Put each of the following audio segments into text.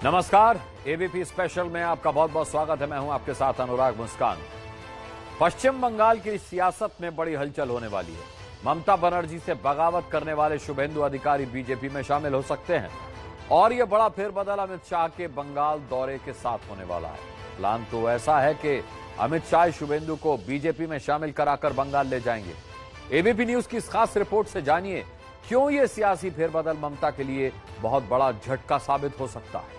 नमस्कार, ABP special में आपका बहुत बहुत स्वागत है। मैं हूं आपके साथ अनुराग मुस्कान। पश्चिम बंगाल की सियासत में बड़ी हलचल होने वाली है। ममता बनर्जी से बगावत करने वाले शुभेंदु अधिकारी बीजेपी में शामिल हो सकते हैं और यह बड़ा फेरबदल अमित शाह के बंगाल दौरे के साथ होने वाला है। प्लान तो ऐसा है कि अमित शाह शुभेंदु को बीजेपी में शामिल कराकर बंगाल ले जाएंगे। एबीपी न्यूज की इस खास रिपोर्ट से जानिए क्यों यह सियासी फेरबदल ममता के लिए बहुत बड़ा झटका साबित हो सकता है।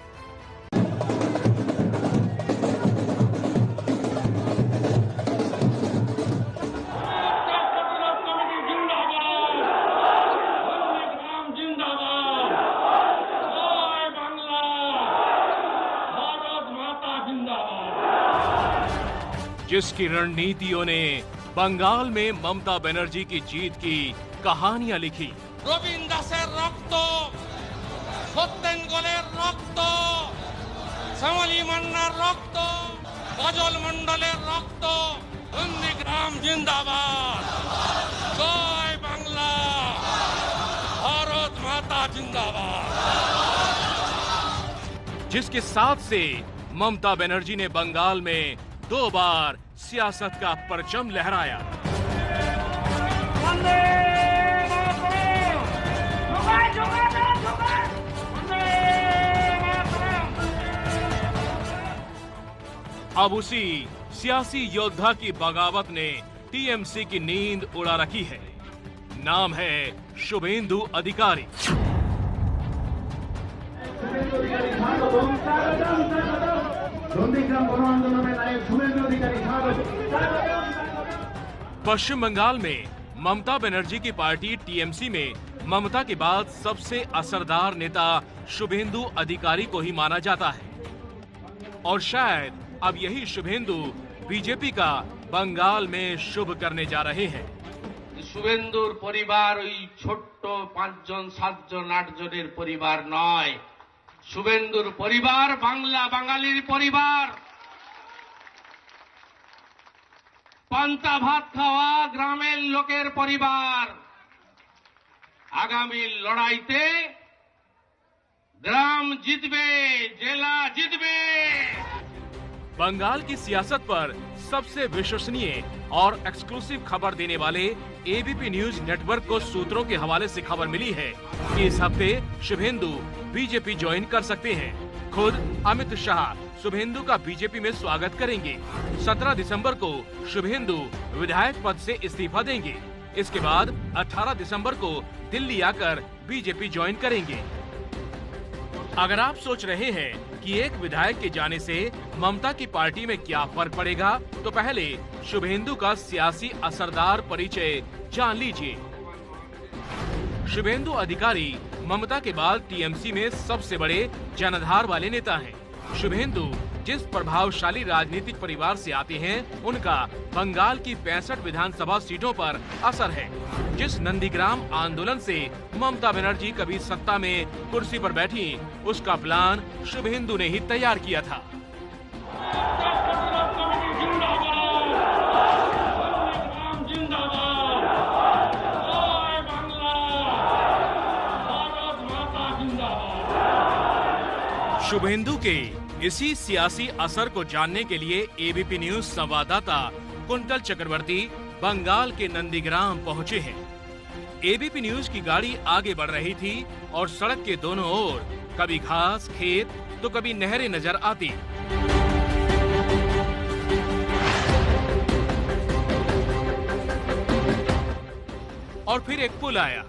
जिसकी रणनीतियों ने बंगाल में ममता बनर्जी की जीत की कहानियां लिखी। रवीन दासेर रक्त, सत्येन गोलेर रक्त, श्यामली मान्नार रक्त, बजल मंडलेर रक्त, नंदीग्राम जिंदाबाद, जय बांग्ला, भारत माता जिंदाबाद। जिसके साथ से ममता बनर्जी ने बंगाल में 2 बार सियासत का परचम लहराया। अब उसी सियासी योद्धा की बगावत ने टीएमसी की नींद उड़ा रखी है। नाम है शुभेंदु अधिकारी। पश्चिम बंगाल में ममता बनर्जी की पार्टी टीएमसी में ममता के बाद सबसे असरदार नेता शुभेंदु अधिकारी को ही माना जाता है और शायद अब यही शुभेंदु बीजेपी का बंगाल में शुभ करने जा रहे हैं। शुभेंदुर परिवार ওই ছোট্ট 5 জন 7 জন 8 জনের পরিবার নয়। শুভেন্দুর পরিবার বাংলা বাঙালির পরিবার, পান্তা ভাত খাওয়া গ্রামের লোকের পরিবার। আগামী লড়াইতে গ্রাম জিতবে, জেলা জিতবে। बंगाल की सियासत पर सबसे विश्वसनीय और एक्सक्लूसिव खबर देने वाले एबीपी न्यूज नेटवर्क को सूत्रों के हवाले से खबर मिली है कि इस हफ्ते शुभेंदु बीजेपी ज्वाइन कर सकते हैं। खुद अमित शाह शुभेंदु का बीजेपी में स्वागत करेंगे। 17 दिसंबर को शुभेंदु विधायक पद से इस्तीफा देंगे। इसके बाद 18 दिसंबर को दिल्ली आकर बीजेपी ज्वाइन करेंगे। अगर आप सोच रहे हैं कि एक विधायक के जाने से ममता की पार्टी में क्या फर्क पड़ेगा, तो पहले शुभेंदु का सियासी असरदार परिचय जान लीजिए। शुभेंदु अधिकारी ममता के बाद टीएमसी में सबसे बड़े जनाधार वाले नेता हैं। शुभेंदु जिस प्रभावशाली राजनीतिक परिवार से आते हैं, उनका बंगाल की 65 विधानसभा सीटों पर असर है। जिस नंदीग्राम आंदोलन से ममता बनर्जी कभी सत्ता में कुर्सी पर बैठी, उसका प्लान शुभेंदु ने ही तैयार किया था। शुभेंदु के इसी सियासी असर को जानने के लिए एबीपी न्यूज संवाददाता कुंतल चक्रवर्ती बंगाल के नंदीग्राम पहुंचे हैं। एबीपी न्यूज की गाड़ी आगे बढ़ रही थी और सड़क के दोनों ओर कभी घास, खेत तो कभी नहरें नजर आती। और फिर एक पुल आया।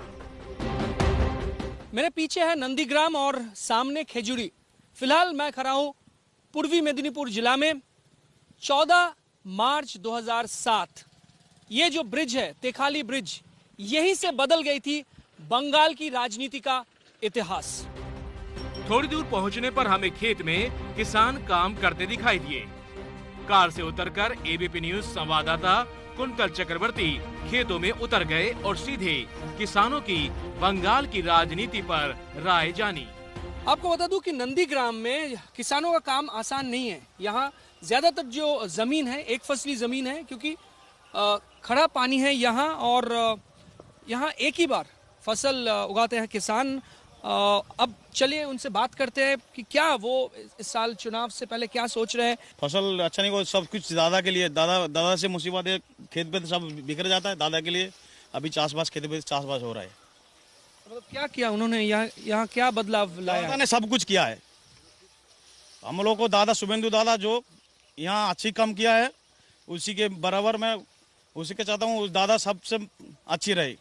मेरे पीछे है नंदीग्राम और सामने खेजुड़ी। फिलहाल मैं खड़ा हूं पूर्वी मेदिनीपुर जिला में। 14 मार्च 2007 ये जो ब्रिज है, तेखाली ब्रिज, यहीं से बदल गई थी बंगाल की राजनीति का इतिहास। थोड़ी दूर पहुंचने पर हमें खेत में किसान काम करते दिखाई दिए। कार से उतरकर एबीपी न्यूज संवाददाता कुंतल चक्रवर्ती खेतों में उतर गए और सीधे किसानों की बंगाल की राजनीति पर राय जानी। आपको बता दूं कि नंदीग्राम में किसानों का काम आसान नहीं है। यहाँ ज्यादातर जो जमीन है एक फसली जमीन है, क्योंकि खड़ा पानी है यहाँ और यहाँ एक ही बार फसल उगाते हैं किसान अब चलिए उनसे बात करते हैं कि क्या वो इस साल चुनाव से पहले क्या सोच रहे हैं। फसल अच्छा नहीं हो, सब कुछ दादा के लिए, दादा से मुसीबत है, खेत पे सब बिखर जाता है दादा के लिए। अभी चासबास खेत पे चासबास हो रहा है। मतलब क्या किया उन्होंने, यहाँ क्या बदलाव लाया? दादा ने सब कुछ किया है। हम लोग को दादा शुभेंदु दादा जो यहाँ अच्छी काम किया है, उसी के बराबर मैं उसी के चाहता हूँ दादा सबसे अच्छी रहे।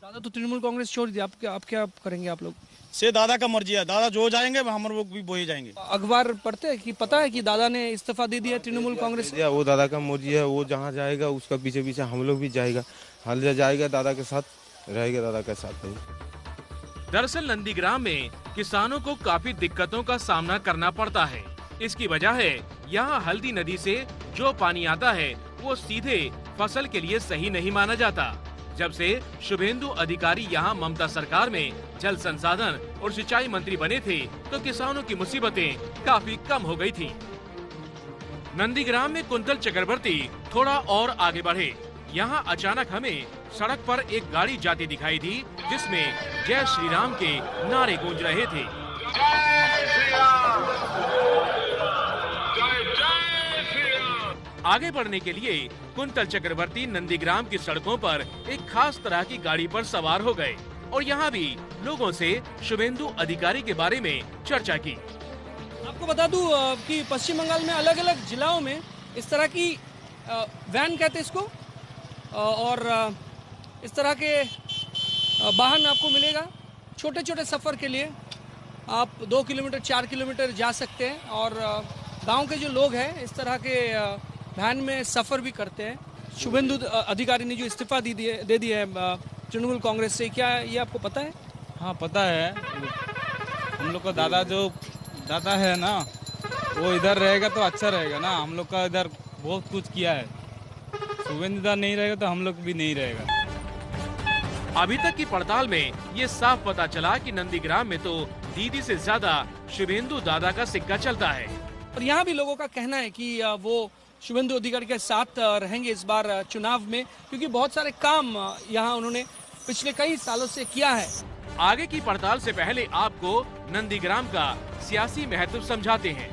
दादा तो तृणमूल कांग्रेस छोड़ दिया, आप क्या करेंगे? आप लोग से दादा का मर्जी है, दादा जो जाएंगे हम लोग भी वो ही जाएंगे। अखबार पढ़ते हैं कि पता है कि दादा ने इस्तीफा दे दिया तृणमूल कांग्रेस से। वो दादा का मर्जी है, वो जहाँ जाएगा उसका पीछे पीछे हम लोग भी जाएगा। हाल जाएगा दादा के साथ, रहेगा दादा के साथ। दरअसल नंदीग्राम में किसानों को काफी दिक्कतों का सामना करना पड़ता है। इसकी वजह है यहाँ हल्दी नदी से जो पानी आता है वो सीधे फसल के लिए सही नहीं माना जाता। जब से शुभेंदु अधिकारी यहाँ ममता सरकार में जल संसाधन और सिंचाई मंत्री बने थे तो किसानों की मुसीबतें काफी कम हो गई थी। नंदीग्राम में कुंतल चक्रवर्ती थोड़ा और आगे बढ़े। यहाँ अचानक हमें सड़क पर एक गाड़ी जाती दिखाई दी जिसमें जय श्री राम के नारे गूंज रहे थे। आगे बढ़ने के लिए कुंतल चक्रवर्ती नंदीग्राम की सड़कों पर एक खास तरह की गाड़ी पर सवार हो गए और यहाँ भी लोगों से शुभेंदु अधिकारी के बारे में चर्चा की। आपको बता दूं कि पश्चिम बंगाल में अलग अलग जिलों में इस तरह की वैन कहते हैं इसको, और इस तरह के वाहन आपको मिलेगा। छोटे छोटे सफ़र के लिए आप 2 किलोमीटर 4 किलोमीटर जा सकते हैं और गांव के जो लोग हैं इस तरह के वैन में सफ़र भी करते हैं। शुभेंदु अधिकारी ने जो इस्तीफा दे दिया है तृणमूल कांग्रेस से, क्या ये आपको पता है? हाँ पता है। हम लोग का दादा है ना, वो इधर रहेगा तो अच्छा रहेगा ना। हम लोग का इधर बहुत कुछ किया है। शुभेंदु दादा नहीं रहेगा तो हम लोग भी नहीं रहेगा। अभी तक की पड़ताल में ये साफ पता चला कि नंदीग्राम में तो दीदी से ज्यादा शुभेंदु दादा का सिक्का चलता है। और यहाँ भी लोगों का कहना है कि वो शुभेंदु अधिकारी के साथ रहेंगे इस बार चुनाव में, क्योंकि बहुत सारे काम यहाँ उन्होंने पिछले कई सालों से किया है। आगे की पड़ताल से पहले आपको नंदीग्राम का सियासी महत्व समझाते हैं।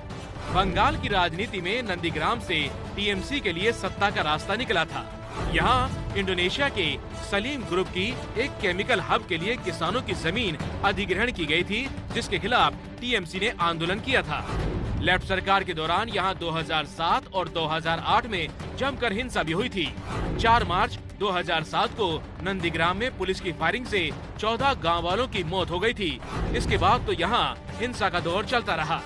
बंगाल की राजनीति में नंदीग्राम से टीएमसी के लिए सत्ता का रास्ता निकला था। यहाँ इंडोनेशिया के सलीम ग्रुप की एक केमिकल हब के लिए किसानों की जमीन अधिग्रहण की गई थी, जिसके खिलाफ टीएमसी ने आंदोलन किया था। लेफ्ट सरकार के दौरान यहाँ 2007 और 2008 में जमकर हिंसा भी हुई थी। 4 मार्च 2007 को नंदीग्राम में पुलिस की फायरिंग से 14 गांव वालों की मौत हो गई थी। इसके बाद तो यहाँ हिंसा का दौर चलता रहा।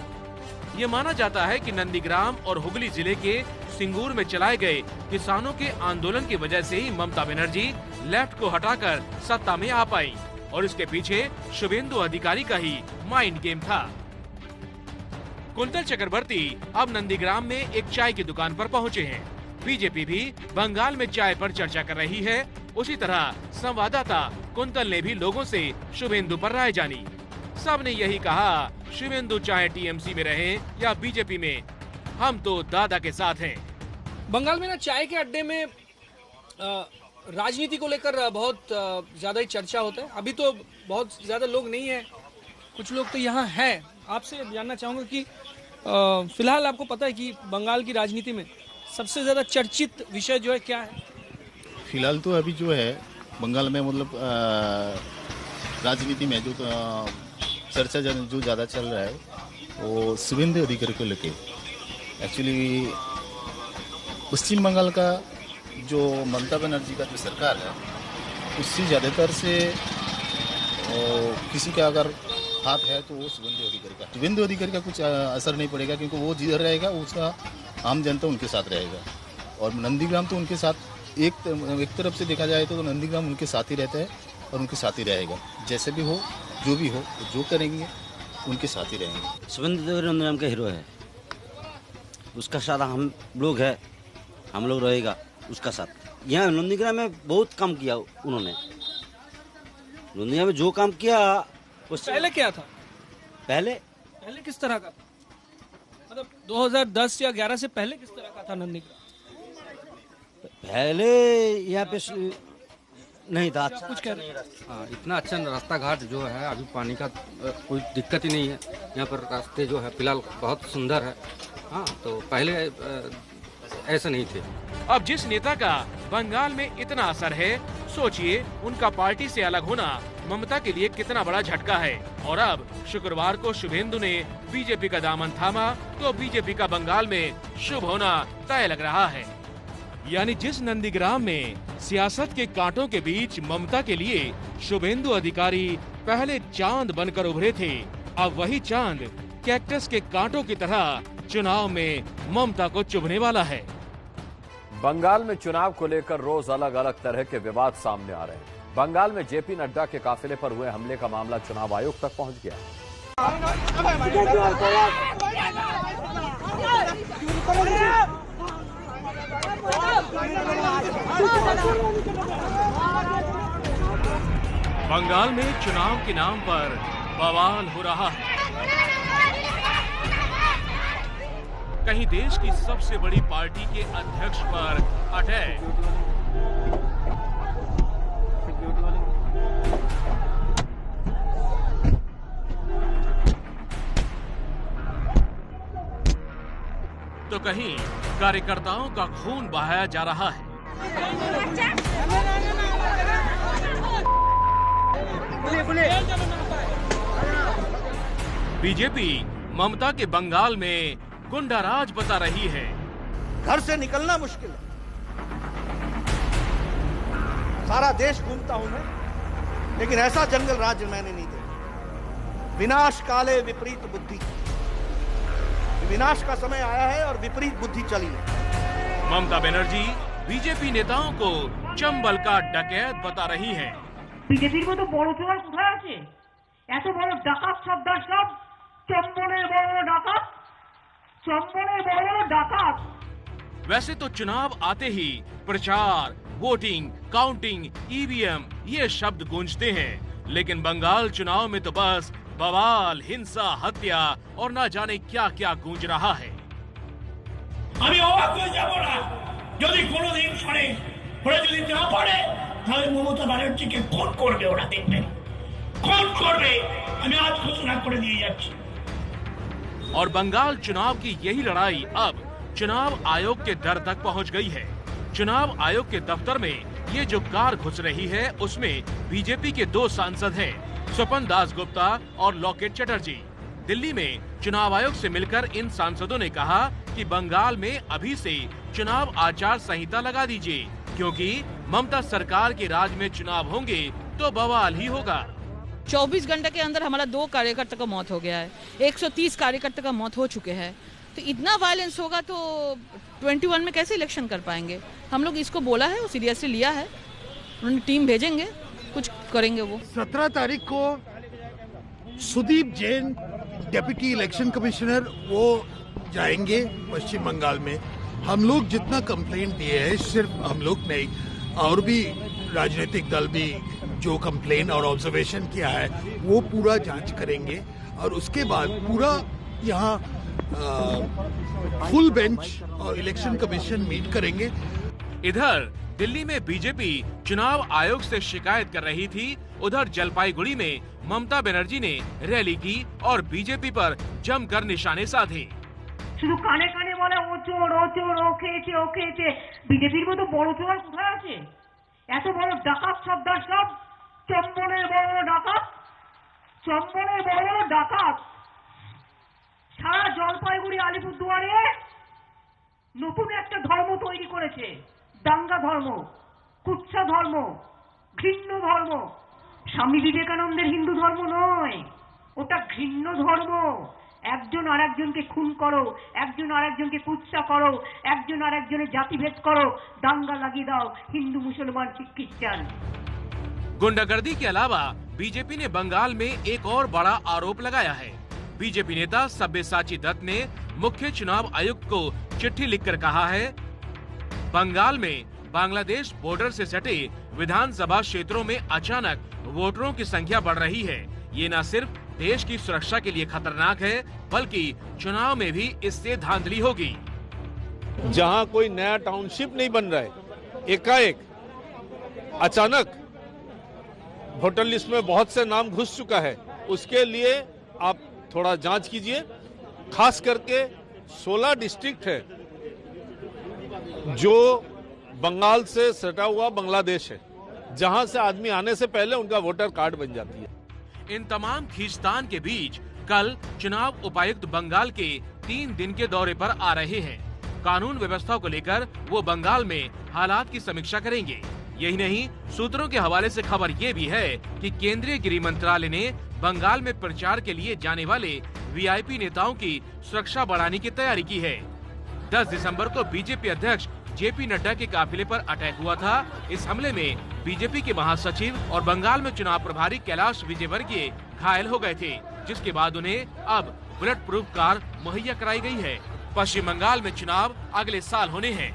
ये माना जाता है कि नंदीग्राम और हुगली जिले के सिंगूर में चलाए गए किसानों के आंदोलन की वजह से ही ममता बनर्जी लेफ्ट को हटाकर सत्ता में आ पाई और इसके पीछे शुभेंदु अधिकारी का ही माइंड गेम था। कुंतल चक्रवर्ती अब नंदीग्राम में एक चाय की दुकान पर पहुंचे हैं। बीजेपी भी बंगाल में चाय पर चर्चा कर रही है। उसी तरह संवाददाता कुंतल ने भी लोगों से शुभेंदु पर राय जानी। सबने यही कहा, शुभेंदु चाहे टीएमसी में रहे या बीजेपी में, हम तो दादा के साथ हैं। बंगाल में ना चाय के अड्डे में राजनीति को लेकर बहुत ज्यादा ही चर्चा होता है। अभी तो बहुत ज्यादा लोग नहीं है, कुछ लोग तो यहाँ है। आपसे जानना चाहूंगा कि फिलहाल आपको पता है कि बंगाल की राजनीति में सबसे ज्यादा चर्चित विषय जो है क्या है? फिलहाल तो अभी जो है बंगाल में मतलब राजनीति में जो चर्चा जो ज़्यादा चल रहा है वो शुभेंदु अधिकारी को लेके। एक्चुअली पश्चिम बंगाल का जो ममता बनर्जी का जो सरकार है उससे ज़्यादातर से किसी का अगर हाथ है तो वो शुभेंदु अधिकारी का। शुभेंदु अधिकारी का कुछ असर नहीं पड़ेगा क्योंकि वो जिधर रहेगा उसका आम जनता उनके साथ रहेगा। और नंदीग्राम तो उनके साथ एक तरफ से देखा जाए तो नंदीग्राम उनके साथ ही रहता है और उनके साथ ही रहेगा। जैसे भी हो, जो भी हो, जो करेंगे उनके साथ ही रहेंगे। शुभेंदु अधिकारी नंदीग्राम का हीरो है, उसका साथ हम लोग है, हम लोग रहेगा उसका साथ। यहाँ नंदीग्राम में बहुत काम किया उन्होंने। नंदीग्राम में जो काम किया पहले क्या था? पहले किस तरह का? मतलब 2010 या 11 से पहले किस तरह का था नंदीग्राम? पहले यहाँ पे नहीं था अच्छा कुछ कह रहे हैं? हाँ, इतना अच्छा रास्ता घाट जो है, अभी पानी का कोई दिक्कत ही नहीं है यहाँ पर। रास्ते जो है फिलहाल बहुत सुंदर है। हाँ, तो पहले ऐसे नहीं थे। अब जिस नेता का बंगाल में इतना असर है, सोचिए उनका पार्टी से अलग होना ममता के लिए कितना बड़ा झटका है। और अब शुक्रवार को शुभेंदु ने बीजेपी का दामन थामा तो बीजेपी का बंगाल में शुभ होना तय लग रहा है। यानी जिस नंदीग्राम में सियासत के कांटों के बीच ममता के लिए शुभेंदु अधिकारी पहले चांद बनकर उभरे थे, अब वही चांद कैक्टस के कांटों की तरह चुनाव में ममता को चुभने वाला है। बंगाल में चुनाव को लेकर रोज अलग अलग तरह के विवाद सामने आ रहे हैं। बंगाल में जेपी नड्डा के काफिले पर हुए हमले का मामला चुनाव आयोग तक पहुंच गया। बंगाल में चुनाव के नाम पर बवाल हो रहा है। कहीं देश की सबसे बड़ी पार्टी के अध्यक्ष पर अटैक, तो कहीं कार्यकर्ताओं का खून बहाया जा रहा है। बीजेपी ममता के बंगाल में गुंडाराज बता रही है। घर से निकलना मुश्किल है। सारा देश घूमता हूं मैं, लेकिन ऐसा जंगल राज्य मैंने नहीं देखा। विनाश काले विपरीत बुद्धि, विनाश का समय आया है और विपरीत बुद्धि चली है। ममता बनर्जी बीजेपी नेताओं को चंबल का डकैत बता रही है। बीजेपी को तो बड़ चोर কোথায় আছে? এত বড় ডাকাত সর্দার সব চম্বলের বড় ডাকাত, চম্বলের বড় ডাকাত। वैसे तो चुनाव आते ही प्रचार, वोटिंग, काउंटिंग, ईवीएम ये शब्द गूंजते हैं, लेकिन बंगाल चुनाव में तो बस बवाल, हिंसा, हत्या और न जाने क्या क्या गूंज रहा है। আমি অবাক হয়ে যাব না যদি কোনোদিন শুনে ওরা যদি না পারে তাহলে মমতা ব্যানার্জিকে খুন করবে, ওরা দেখবে খুন করবে। আমি আজ ঘোষণা করে দিয়ে যাচ্ছি। और बंगाल चुनाव की यही लड़ाई अब चुनाव आयोग के दर तक पहुंच गई है। चुनाव आयोग के दफ्तर में ये जो कार घुस रही है उसमें बीजेपी के 2 सांसद हैं, स्वपन दास गुप्ता और लॉकेट चटर्जी। दिल्ली में चुनाव आयोग से मिलकर इन सांसदों ने कहा कि बंगाल में अभी से चुनाव आचार संहिता लगा दीजिए, क्योंकि ममता सरकार के राज में चुनाव होंगे तो बवाल ही होगा। 24 घंटे के अंदर हमारा 2 कार्यकर्ता का मौत हो गया है, 130 कार्यकर्ता का मौत हो चुके हैं। तो इतना वायलेंस होगा तो 21 में कैसे इलेक्शन कर पाएंगे? हम लोग इसको बोला है, सीरियसली लिया है, उन्होंने टीम भेजेंगे, कुछ करेंगे वो। 17 तारीख को Sudeep Jain deputy election commissioner वो जाएंगे पश्चिम बंगाल में। हम लोग जितना कंप्लेंट दिए हैं, सिर्फ हम लोग नहीं, और भी राजनीतिक दल भी जो कंप्लेन और ऑब्जर्वेशन किया है वो पूरा जांच करेंगे और उसके बाद पूरा यहाँ फुल बेंच और इलेक्शन कमीशन मीट करेंगे। इधर दिल्ली में बीजेपी चुनाव आयोग से शिकायत कर रही थी, उधर जलपाईगुड़ी में ममता बनर्जी ने रैली की और बीजेपी पर जमकर निशाने साधे। শুধু কানে কানে বলে ও চোর ও খেয়েছে। বিজেপির মতো বড় চোর কোথায় আছে? এত বড় ডাকাত সর্দার সব চম্বলের বড় ডাকাত, চম্বলের বড় ডাকাত। সারা জলপাইগুড়ি আলিপুরদুয়ারে নতুন একটা ধর্ম তৈরি করেছে, দাঙ্গা ধর্ম, কুৎসা ধর্ম, ঘৃণ্য ধর্ম। স্বামী বিবেকানন্দের হিন্দু ধর্ম নয়, ওটা ঘৃণ্য ধর্ম। একজন আরেকজনকে খুন করো, একজন আরেকজনকে কুৎসা করো, একজন আরেকজনের জাতিভেদ করো, দাঙ্গা লাগিয়ে দাও, হিন্দু মুসলমান শিখ খ্রিস্টাन। गुंडागर्दी के अलावा बीजेपी ने बंगाल में एक और बड़ा आरोप लगाया है। बीजेपी नेता सब्यसाची दत्त ने मुख्य चुनाव आयुक्त को चिट्ठी लिखकर कहा है, बंगाल में बांग्लादेश बॉर्डर से सटे विधानसभा क्षेत्रों में अचानक वोटरों की संख्या बढ़ रही है। ये न सिर्फ देश की सुरक्षा के लिए खतरनाक है, बल्कि चुनाव में भी इससे धांधली होगी। जहां कोई नया टाउनशिप नहीं बन रहा है, एकाएक अचानक वोटर लिस्ट में बहुत से नाम घुस चुका है, उसके लिए आप थोड़ा जांच कीजिए। खास करके 16 डिस्ट्रिक्ट है जो बंगाल से सटा हुआ बांग्लादेश है, जहां से आदमी आने से पहले उनका वोटर कार्ड बन जाती है। इन तमाम खींचतान के बीच कल चुनाव उपायुक्त बंगाल के 3 दिन के दौरे पर आ रहे हैं। कानून व्यवस्था को लेकर वो बंगाल में हालात की समीक्षा करेंगे। यही नहीं, सूत्रों के हवाले से खबर ये भी है कि केंद्रीय गृह मंत्रालय ने बंगाल में प्रचार के लिए जाने वाले वीआईपी नेताओं की सुरक्षा बढ़ाने की तैयारी की है। 10 दिसंबर को बीजेपी अध्यक्ष जेपी नड्डा के काफिले पर अटैक हुआ था। इस हमले में बीजेपी के महासचिव और बंगाल में चुनाव प्रभारी कैलाश विजयवर्गीय घायल हो गए थे, जिसके बाद उन्हें अब बुलेट प्रूफ कार मुहैया कराई गई है। पश्चिम बंगाल में चुनाव अगले साल होने हैं।